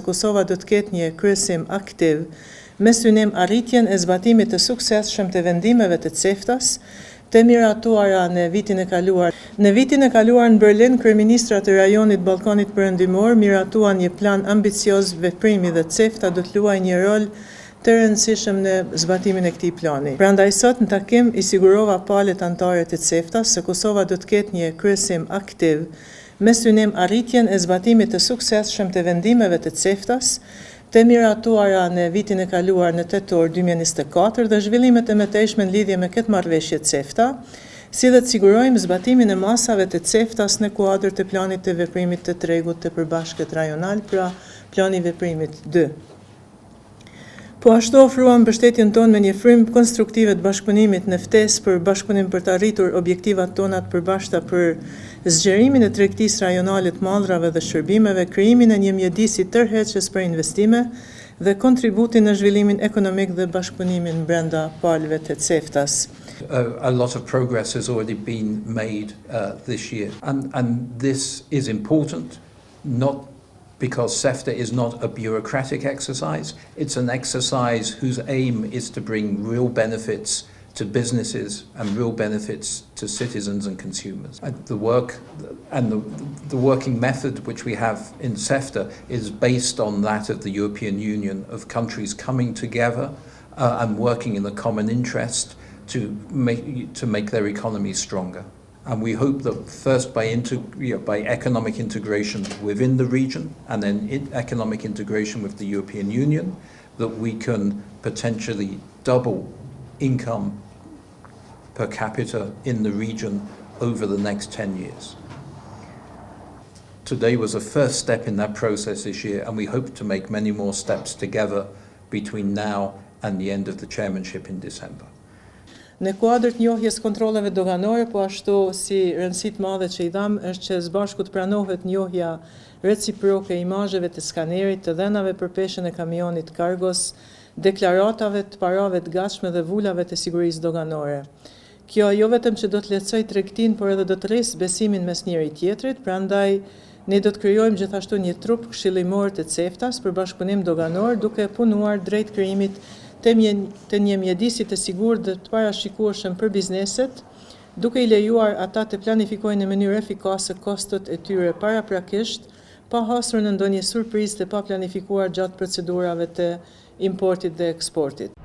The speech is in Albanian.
Kosova do të ketë një kryesim aktiv me synim arritjen e zbatimit të suksesshëm të vendimeve të CEFTA-s të miratuara në vitin e kaluar. Në vitin e kaluar në Berlin, kryeministrat e rajonit Ballkanit Perëndimor miratuan një plan ambicioz veprimi dhe CEFTA do të luajë një rol të rëndësishëm në zbatimin e këtij plani. Prandaj sot në takim i sigurova palët anëtare të CEFTA-s se Kosova do të ketë një kryesim aktiv me synim arritjen e zbatimit të suksesshëm të vendimeve të CEFTA-s të miratuara në vitin e kaluar në tetor 2024 dhe zhvillimet e mëtejshme në lidhje me këtë marrëveshje CEFTA, si dhe të sigurojmë zbatimin e masave të CEFTA-s në kuadër të planit të veprimit të tregut të përbashkët rajonal, pra plani veprimit 2. Po ashtu ofruam mbështetjen tonë me një frymë konstruktive të bashkëpunimit në ftesë për bashkëpunim për të arritur objektivat tona të përbashkëta për zgjerimin e tregtisë rajonale të mallrave dhe shërbimeve, krijimin e një mjedisi tërheqës për investime dhe kontributin në zhvillimin ekonomik dhe bashkëpunimin brenda palëve të CEFTA-s. A lot of progress has already been made this year, and this is important, not because CEFTA is not a bureaucratic exercise. It's an exercise whose aim is to bring real benefits to businesses and real benefits to citizens and consumers. The work and the working method which we have in CEFTA is based on that of the European Union, of countries coming together and working in a common interest to make their economies stronger. And we hope that first by economic integration within the region and then economic integration with the European Union, that we can potentially double income per capita in the region over the next 10 years. Today was a first step in that process this year, and we hope to make many more steps together between now and the end of the chairmanship in December. Në kuadër të njohjes kontrolleve doganore, po ashtu si rëndësi të madhe që i dham është që së bashku të pranohet njohja reciproke e imazheve të skanerit, të dhenave për peshën e kamionit kargos, deklaratave të parave të gatshme dhe vulave të sigurisë doganore. Kjo jo vetëm që do të lehtësojë tregtinë, por edhe do të rrisë besimin mes njëri tjetrit, prandaj ne do të krijojmë gjithashtu një trup këshillimor të CEFTA-s për bashkëpunim doganor, duke punuar drejt krijimit të një mjedisi të sigurt dhe të parashikueshëm për bizneset, duke i lejuar ata të planifikojnë në mënyrë efikase kostot e tyre paraprakisht, pa hasur në ndonjë surprizë të paplanifikuar gjatë procedurave të importit dhe eksportit.